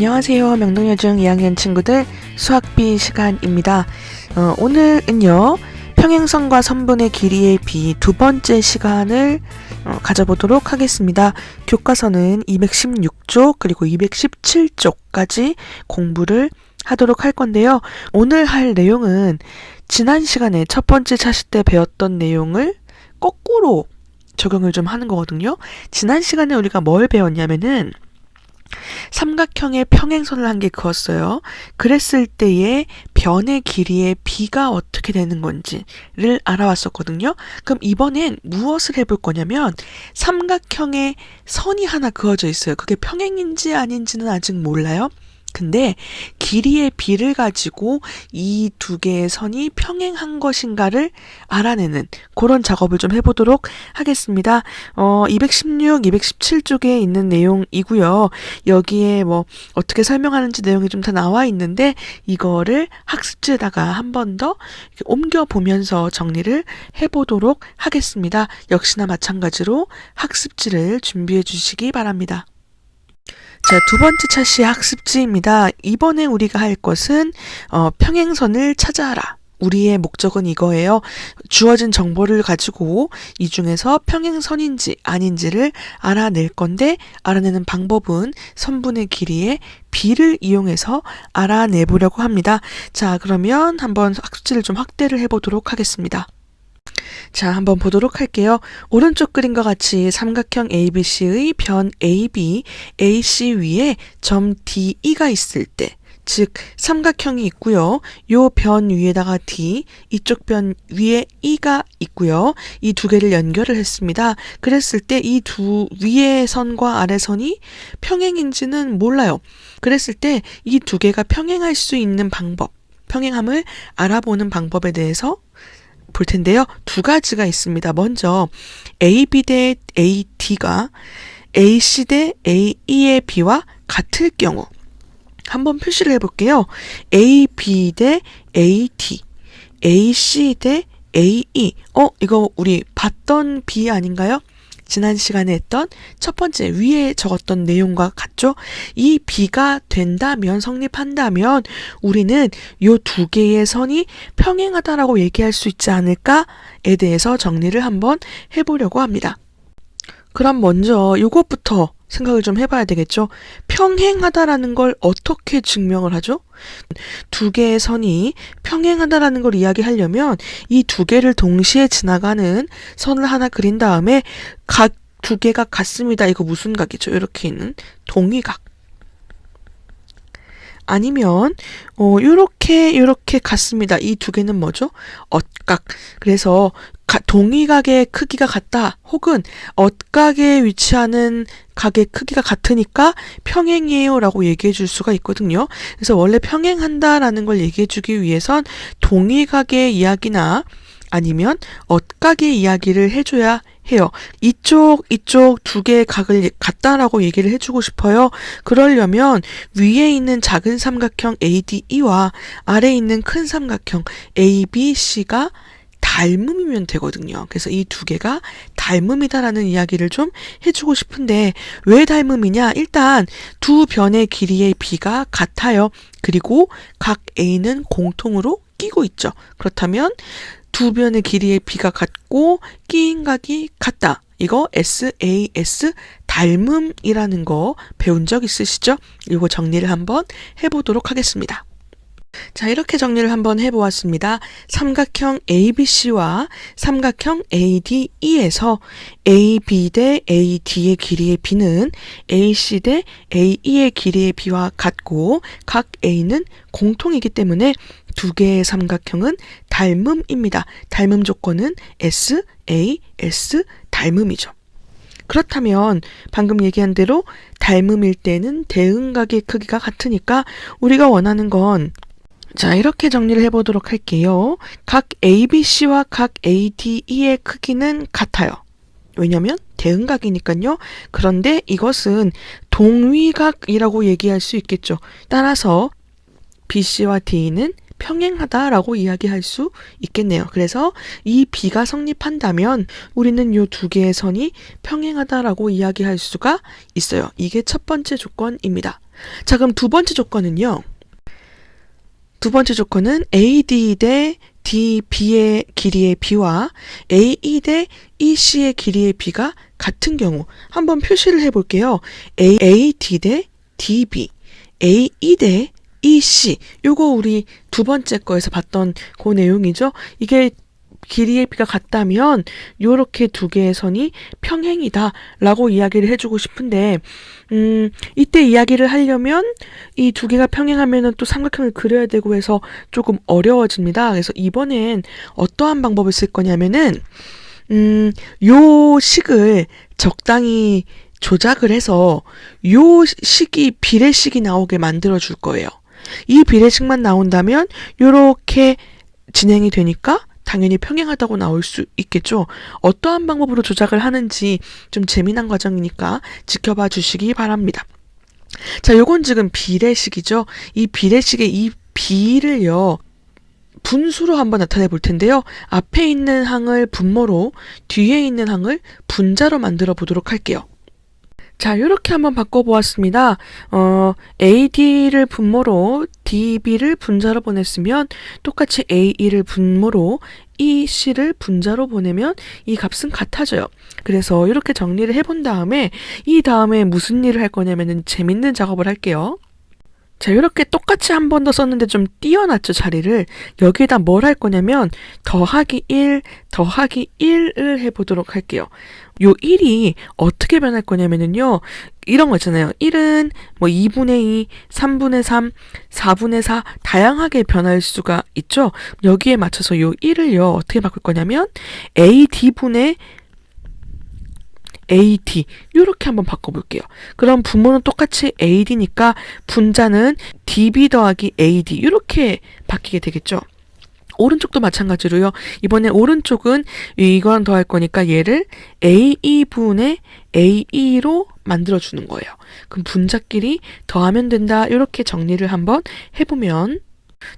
안녕하세요. 명동여중 2학년 친구들 수학비 시간입니다. 오늘은요. 평행선과 선분의 길이의 비 두 번째 시간을 가져보도록 하겠습니다. 교과서는 216쪽 그리고 217쪽까지 공부를 하도록 할 건데요. 오늘 할 내용은 지난 시간에 첫 번째 차시 때 배웠던 내용을 거꾸로 적용을 좀 하는 거거든요. 지난 시간에 우리가 뭘 배웠냐면은 삼각형의 평행선을 한 개 그었어요. 그랬을 때의 변의 길이의 비가 어떻게 되는 건지를 알아왔었거든요. 그럼 이번엔 무엇을 해볼 거냐면 삼각형의 선이 하나 그어져 있어요. 그게 평행인지 아닌지는 아직 몰라요. 근데 길이의 비를 가지고 이 두 개의 선이 평행한 것인가를 알아내는 그런 작업을 좀 해보도록 하겠습니다. 216, 217쪽에 있는 내용이고요. 여기에 뭐 어떻게 설명하는지 내용이 좀 다 나와 있는데 이거를 학습지에다가 한 번 더 옮겨보면서 정리를 해보도록 하겠습니다. 역시나 마찬가지로 학습지를 준비해 주시기 바랍니다. 자, 두 번째 차시의 학습지입니다. 이번에 우리가 할 것은 평행선을 찾아라. 우리의 목적은 이거예요. 주어진 정보를 가지고 이 중에서 평행선인지 아닌지를 알아낼 건데 알아내는 방법은 선분의 길이의 비를 이용해서 알아내보려고 합니다. 자, 그러면 한번 학습지를 좀 확대를 해보도록 하겠습니다. 자, 한번 보도록 할게요. 오른쪽 그림과 같이 삼각형 ABC의 변 AB, AC 위에 점 DE가 있을 때, 즉 삼각형이 있고요. 요 변 위에다가 D, 이쪽 변 위에 E가 있고요. 이 두 개를 연결을 했습니다. 그랬을 때 이 두 위의 선과 아래 선이 평행인지는 몰라요. 그랬을 때 이 두 개가 평행할 수 있는 방법, 평행함을 알아보는 방법에 대해서 볼 텐데요. 두 가지가 있습니다. 먼저 AB 대 AD가 AC 대 AE의 비와 같을 경우 한번 표시를 해볼게요. AB 대 AD, AC 대 AE. 이거 우리 봤던 비 아닌가요? 지난 시간에 했던 첫 번째 위에 적었던 내용과 같죠? 이 비가 된다면, 성립한다면 우리는 이 두 개의 선이 평행하다라고 얘기할 수 있지 않을까에 대해서 정리를 한번 해보려고 합니다. 그럼 먼저 이것부터 생각을 좀 해봐야 되겠죠? 평행하다라는 걸 어떻게 증명을 하죠? 두 개의 선이 평행하다라는 걸 이야기하려면 이 두 개를 동시에 지나가는 선을 하나 그린 다음에 각 두 개가 같습니다. 이거 무슨 각이죠? 이렇게 있는 동위각. 아니면 요렇게 같습니다. 이 두 개는 뭐죠? 엇각. 그래서 동위각의 크기가 같다. 혹은 엇각에 위치하는 각의 크기가 같으니까 평행이에요 라고 얘기해 줄 수가 있거든요. 그래서 원래 평행한다라는 걸 얘기해 주기 위해선 동위각의 이야기나 아니면 엇각의 이야기를 해줘야 해요. 이쪽 두 개의 각을 같다라고 얘기를 해주고 싶어요. 그러려면 위에 있는 작은 삼각형 ADE와 아래에 있는 큰 삼각형 ABC가 닮음이면 되거든요. 그래서 이 두 개가 닮음이다라는 이야기를 좀 해주고 싶은데 왜 닮음이냐? 일단 두 변의 길이의 비가 같아요. 그리고 각 A는 공통으로 끼고 있죠. 그렇다면 두 변의 길이의 비가 같고 끼인 각이 같다. 이거 SAS 닮음이라는 거 배운 적 있으시죠? 이거 정리를 한번 해보도록 하겠습니다. 자, 이렇게 정리를 한번 해보았습니다. 삼각형 ABC와 삼각형 ADE에서 AB 대 AD의 길이의 비는 AC 대 AE의 길이의 비와 같고 각 A는 공통이기 때문에 두 개의 삼각형은 닮음입니다. 닮음 조건은 SAS 닮음이죠. 그렇다면 방금 얘기한 대로 닮음일 때는 대응각의 크기가 같으니까 우리가 원하는 건 자, 이렇게 정리를 해보도록 할게요. 각 ABC와 각 ADE의 크기는 같아요. 왜냐면 대응각이니까요. 그런데 이것은 동위각이라고 얘기할 수 있겠죠. 따라서 BC와 D는 평행하다라고 이야기할 수 있겠네요. 그래서 이 B가 성립한다면 우리는 이 두 개의 선이 평행하다라고 이야기할 수가 있어요. 이게 첫 번째 조건입니다. 자, 그럼 두 번째 조건은요. 두 번째 조건은 AD 대 DB의 길이의 B와 AE 대 EC의 길이의 B가 같은 경우 한번 표시를 해볼게요. AD 대 DB, AE 대 EC. 요거 우리 두 번째 거에서 봤던 그 내용이죠. 이게 길이의 B가 같다면 요렇게 두 개의 선이 평행이다 라고 이야기를 해주고 싶은데 이때 이야기를 하려면 이 두 개가 평행하면은 또 삼각형을 그려야 되고 해서 조금 어려워집니다. 그래서 이번엔 어떠한 방법을 쓸 거냐면은 요 식을 적당히 조작을 해서 요 식이 비례식이 나오게 만들어 줄 거예요. 이 비례식만 나온다면 요렇게 진행이 되니까 당연히 평행하다고 나올 수 있겠죠. 어떠한 방법으로 조작을 하는지 좀 재미난 과정이니까 지켜봐 주시기 바랍니다. 자, 요건 지금 비례식이죠. 이 비례식의 이 B를요. 분수로 한번 나타내 볼 텐데요. 앞에 있는 항을 분모로, 뒤에 있는 항을 분자로 만들어 보도록 할게요. 자, 이렇게 한번 바꿔보았습니다. AD를 분모로 DB를 분자로 보냈으면 똑같이 AE를 분모로 EC를 분자로 보내면 이 값은 같아져요. 그래서 이렇게 정리를 해본 다음에 이 다음에 무슨 일을 할 거냐면은 재밌는 작업을 할게요. 자, 이렇게 똑같이 한 번 더 썼는데 좀 띄어놨죠, 자리를. 여기에다 뭘 할 거냐면 더하기 1, 더하기 1을 해보도록 할게요. 요 1이 어떻게 변할 거냐면은요. 이런 거 있잖아요. 1은 뭐 2분의 2, 3분의 3, 4분의 4 다양하게 변할 수가 있죠. 여기에 맞춰서 요 1을요. 어떻게 바꿀 거냐면 AD분의 AD 이렇게 한번 바꿔볼게요. 그럼 분모는 똑같이 AD니까 분자는 DB 더하기 AD 이렇게 바뀌게 되겠죠. 오른쪽도 마찬가지로요. 이번에 오른쪽은 이거랑 더할 거니까 얘를 AE분의 AE로 만들어주는 거예요. 그럼 분자끼리 더하면 된다. 이렇게 정리를 한번 해보면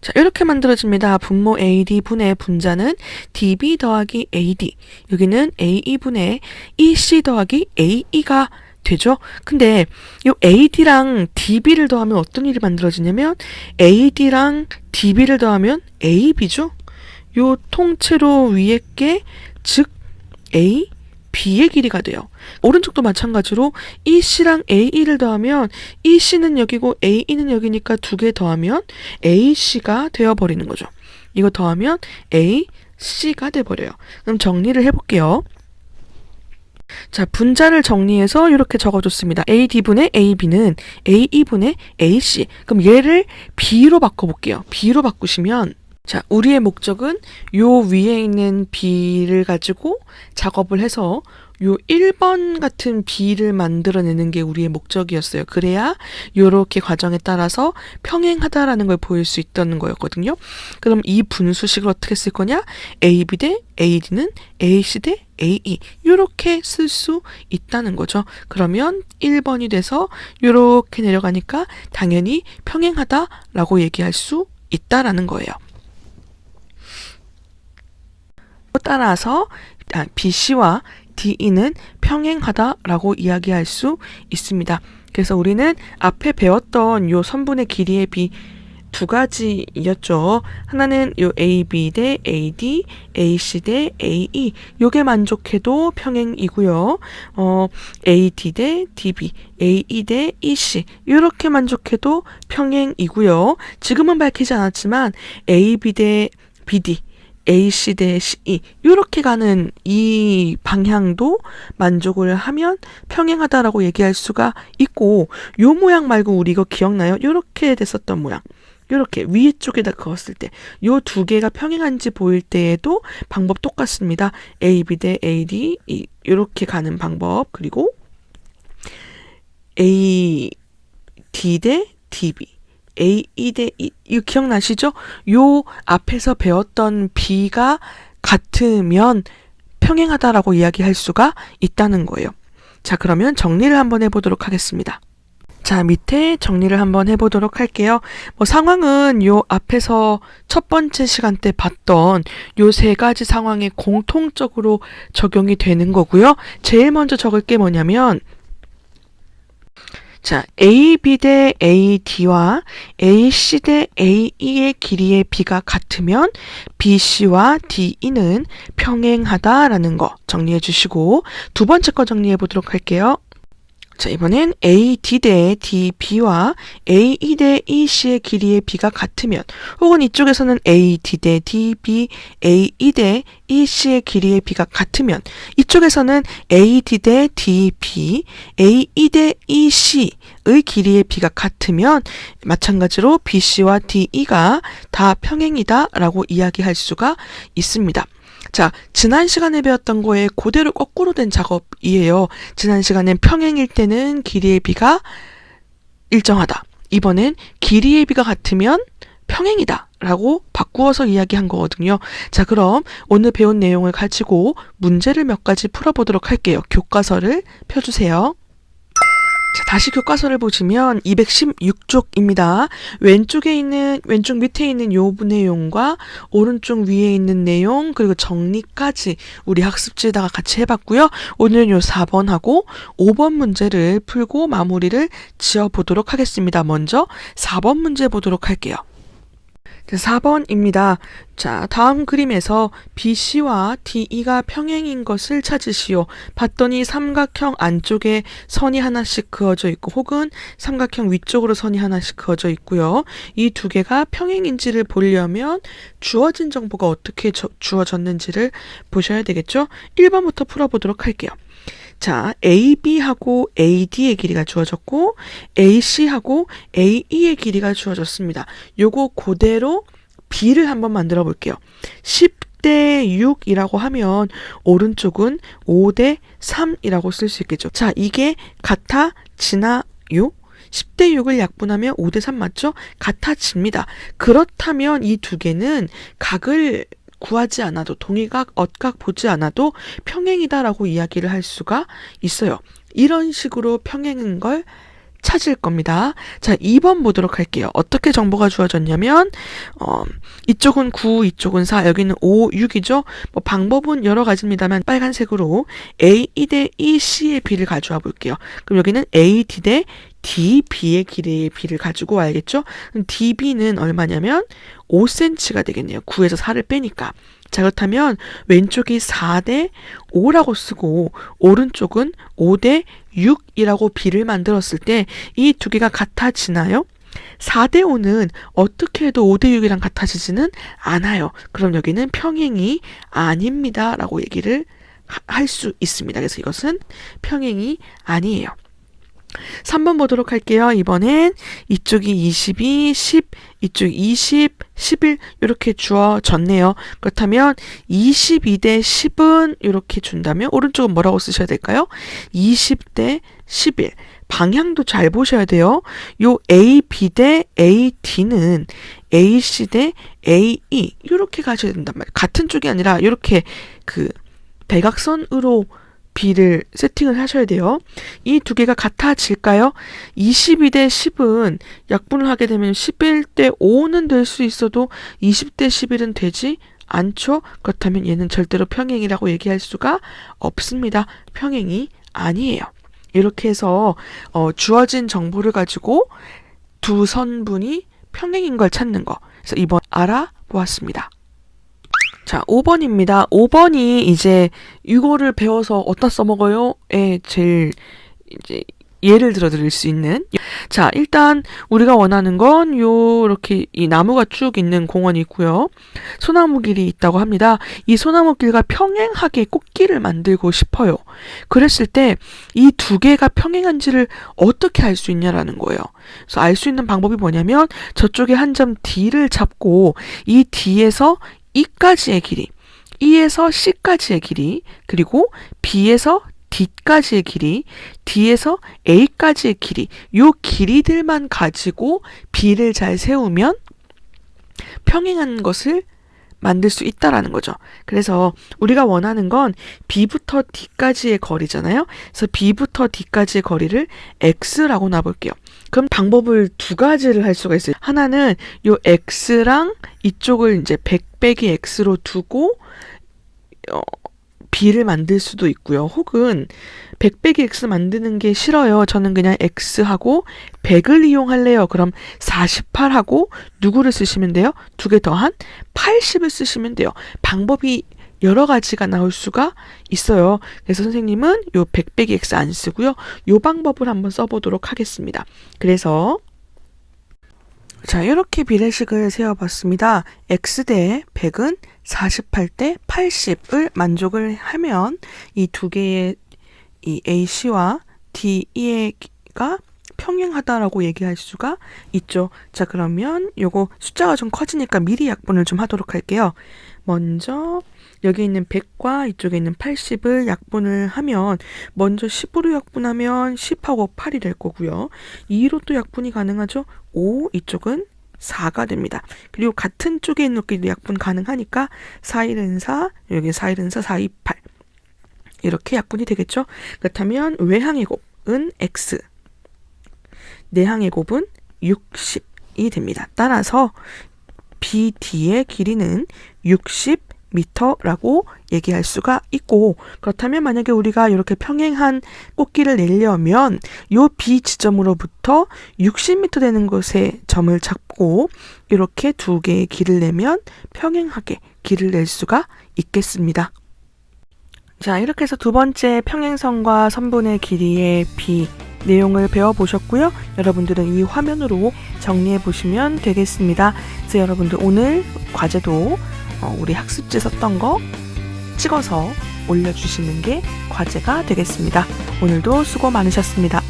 자, 이렇게 만들어집니다. 분모 AD분의 분자는 DB 더하기 AD. 여기는 AE분의 EC 더하기 AE가 되죠? 근데 이 AD랑 DB를 더하면 어떤 일이 만들어지냐면 AD랑 DB를 더하면 AB죠? 요 통째로 위에 게 즉 A, B의 길이가 돼요. 오른쪽도 마찬가지로 EC랑 AE를 더하면 EC는 여기고 AE는 여기니까 두 개 더하면 AC가 되어버리는 거죠. 이거 더하면 AC가 돼버려요. 그럼 정리를 해볼게요. 자, 분자를 정리해서 이렇게 적어줬습니다. AD분의 AB는 AE분의 AC. 그럼 얘를 B로 바꿔볼게요. B로 바꾸시면 자, 우리의 목적은 요 위에 있는 B를 가지고 작업을 해서 요 1번 같은 B를 만들어내는 게 우리의 목적이었어요. 그래야 요렇게 과정에 따라서 평행하다라는 걸 보일 수 있다는 거였거든요. 그럼 이 분수식을 어떻게 쓸 거냐? AB 대 AD는 AC 대 AE 요렇게 쓸 수 있다는 거죠. 그러면 1번이 돼서 요렇게 내려가니까 당연히 평행하다라고 얘기할 수 있다라는 거예요. 따라서 BC와 DE는 평행하다라고 이야기할 수 있습니다. 그래서 우리는 앞에 배웠던 요 선분의 길이의 B 두 가지였죠. 하나는 요 AB 대 AD, AC 대 AE 요게 만족해도 평행이고요. AD 대 DB, AE 대 EC 이렇게 만족해도 평행이고요. 지금은 밝히지 않았지만 AB 대 BD AC 대 CE 이렇게 가는 이 방향도 만족을 하면 평행하다라고 얘기할 수가 있고 요 모양 말고 우리 이거 기억나요? 이렇게 됐었던 모양 이렇게 위쪽에다 그었을 때 요 두 개가 평행한지 보일 때에도 방법 똑같습니다. AB 대 AD 이렇게 가는 방법 그리고 AD 대 DB AE 대 E 이거 기억나시죠? 요 앞에서 배웠던 B가 같으면 평행하다라고 이야기할 수가 있다는 거예요. 자, 그러면 정리를 한번 해보도록 하겠습니다. 자, 밑에 정리를 한번 해보도록 할게요. 상황은 요 앞에서 첫 번째 시간 때 봤던 요 세 가지 상황에 공통적으로 적용이 되는 거고요. 제일 먼저 적을 게 뭐냐면 자, AB 대 AD와 AC 대 AE의 길이의 B가 같으면 BC와 DE는 평행하다라는 거 정리해 주시고 두 번째 거 정리해 보도록 할게요. 자, 이번엔 AD 대 DB와 AE 대 EC의 길이의 B가 같으면 혹은 이쪽에서는 AD 대 DB, AE 대 EC의 길이의 B가 같으면 이쪽에서는 AD 대 DB, AE 대 EC의 길이의 B가 같으면 마찬가지로 BC와 DE가 다 평행이다 라고 이야기할 수가 있습니다. 자, 지난 시간에 배웠던 거에 그대로 거꾸로 된 작업이에요. 지난 시간엔 평행일 때는 길이의 B가 일정하다. 이번엔 길이의 B가 같으면 평행이다 라고 바꾸어서 이야기한 거거든요. 자, 그럼 오늘 배운 내용을 가지고 문제를 몇 가지 풀어보도록 할게요. 교과서를 펴주세요. 자, 다시 교과서를 보시면 216쪽입니다. 왼쪽 밑에 있는 요 내용과 오른쪽 위에 있는 내용, 그리고 정리까지 우리 학습지에다가 같이 해봤고요. 오늘은 요 4번하고 5번 문제를 풀고 마무리를 지어보도록 하겠습니다. 먼저 4번 문제 보도록 할게요. 4번입니다. 자, 다음 그림에서 BC와 DE가 평행인 것을 찾으시오. 봤더니 삼각형 안쪽에 선이 하나씩 그어져 있고 혹은 삼각형 위쪽으로 선이 하나씩 그어져 있고요. 이 두 개가 평행인지를 보려면 주어진 정보가 어떻게 주어졌는지를 보셔야 되겠죠? 1번부터 풀어보도록 할게요. 자, AB하고 AD의 길이가 주어졌고 AC하고 AE의 길이가 주어졌습니다. 요거 그대로 B를 한번 만들어 볼게요. 10대 6이라고 하면 오른쪽은 5대 3이라고 쓸 수 있겠죠. 자, 이게 같아지나요? 10대 6을 약분하면 5대 3 맞죠? 같아집니다. 그렇다면 이 두 개는 각을 구하지 않아도 동의각, 엇각 보지 않아도 평행이다라고 이야기를 할 수가 있어요. 이런 식으로 평행인 걸 찾을 겁니다. 자, 2번 보도록 할게요. 어떻게 정보가 주어졌냐면 이쪽은 9, 이쪽은 4, 여기는 5, 6이죠. 뭐 방법은 여러 가지입니다만 빨간색으로 AE 대 EC의 B를 가져와 볼게요. 그럼 여기는 AD 대 DB의 길이의 B를 가지고 와야겠죠? DB는 얼마냐면 5cm가 되겠네요. 9에서 4를 빼니까. 자, 그렇다면 왼쪽이 4대 5라고 쓰고 오른쪽은 5대 6이라고 B를 만들었을 때 이 두 개가 같아지나요? 4대 5는 어떻게 해도 5대 6이랑 같아지지는 않아요. 그럼 여기는 평행이 아닙니다 라고 얘기를 할 수 있습니다. 그래서 이것은 평행이 아니에요. 3번 보도록 할게요. 이번엔 이쪽이 22, 10, 이쪽이 20, 11 이렇게 주어졌네요. 그렇다면 22대 10은 이렇게 준다면 오른쪽은 뭐라고 쓰셔야 될까요? 20대 11. 방향도 잘 보셔야 돼요. 요 AB 대 AD는 AC 대 AE 이렇게 가셔야 된단 말이에요. 같은 쪽이 아니라 이렇게 그 대각선으로 B를 세팅을 하셔야 돼요. 이 두 개가 같아질까요? 22대 10은 약분을 하게 되면 11대 5는 될 수 있어도 20대 11은 되지 않죠? 그렇다면 얘는 절대로 평행이라고 얘기할 수가 없습니다. 평행이 아니에요. 이렇게 해서 주어진 정보를 가지고 두 선분이 평행인 걸 찾는 거. 그래서 이번 알아보았습니다. 자, 5번입니다. 5번이 이제 이거를 배워서 어디다 써먹어요?에 제일 이제 예를 들어 드릴 수 있는. 자, 일단 우리가 원하는 건 요렇게 이 나무가 쭉 있는 공원이 있고요. 소나무 길이 있다고 합니다. 이 소나무 길과 평행하게 꽃길을 만들고 싶어요. 그랬을 때 이 두 개가 평행한지를 어떻게 알 수 있냐라는 거예요. 그래서 알 수 있는 방법이 뭐냐면 저쪽에 한 점 D를 잡고 이 D에서 E까지의 길이, E에서 C까지의 길이, 그리고 B에서 D까지의 길이, D에서 A까지의 길이, 요 길이들만 가지고 B를 잘 세우면 평행한 것을 만들 수 있다라는 거죠. 그래서 우리가 원하는 건 B부터 D까지의 거리잖아요. 그래서 B부터 D까지의 거리를 X라고 놔볼게요. 그럼 방법을 두 가지를 할 수가 있어요. 하나는 요 X랑 이쪽을 이제 100 빼기 X로 두고 B를 만들 수도 있고요. 혹은 100 빼기 X 만드는 게 싫어요. 저는 그냥 X하고 100을 이용할래요. 그럼 48하고 누구를 쓰시면 돼요? 두 개 더한 80을 쓰시면 돼요. 방법이 여러 가지가 나올 수가 있어요. 그래서 선생님은 요 100 빼기 X 안 쓰고요. 요 방법을 한번 써보도록 하겠습니다. 그래서 자, 이렇게 비례식을 세워봤습니다. X 대 100은 48 대 80을 만족을 하면 이 두 개의 이 AC와 DE가 평행하다라고 얘기할 수가 있죠. 자, 그러면 요거 숫자가 좀 커지니까 미리 약분을 좀 하도록 할게요. 먼저 여기 있는 100과 이쪽에 있는 80을 약분을 하면 먼저 10으로 약분하면 10하고 8이 될 거고요. 2로 또 약분이 가능하죠. 5, 이쪽은 4가 됩니다. 그리고 같은 쪽에 있는 것끼리 약분 가능하니까 4, 1은 4, 여기 4, 1은 4, 4, 2, 8 이렇게 약분이 되겠죠. 그렇다면 외항의 곱은 X, 내항의 곱은 60이 됩니다. 따라서 BD의 길이는 60m라고 얘기할 수가 있고, 그렇다면 만약에 우리가 이렇게 평행한 꽃길을 내려면 요 B 지점으로부터 60m 되는 곳에 점을 잡고 이렇게 두 개의 길을 내면 평행하게 길을 낼 수가 있겠습니다. 자, 이렇게 해서 두 번째 평행선과 선분의 길이의 B 내용을 배워보셨고요. 여러분들은 이 화면으로 정리해 보시면 되겠습니다. 그래서 여러분들 오늘 과제도 우리 학습지 썼던 거 찍어서 올려주시는 게 과제가 되겠습니다. 오늘도 수고 많으셨습니다.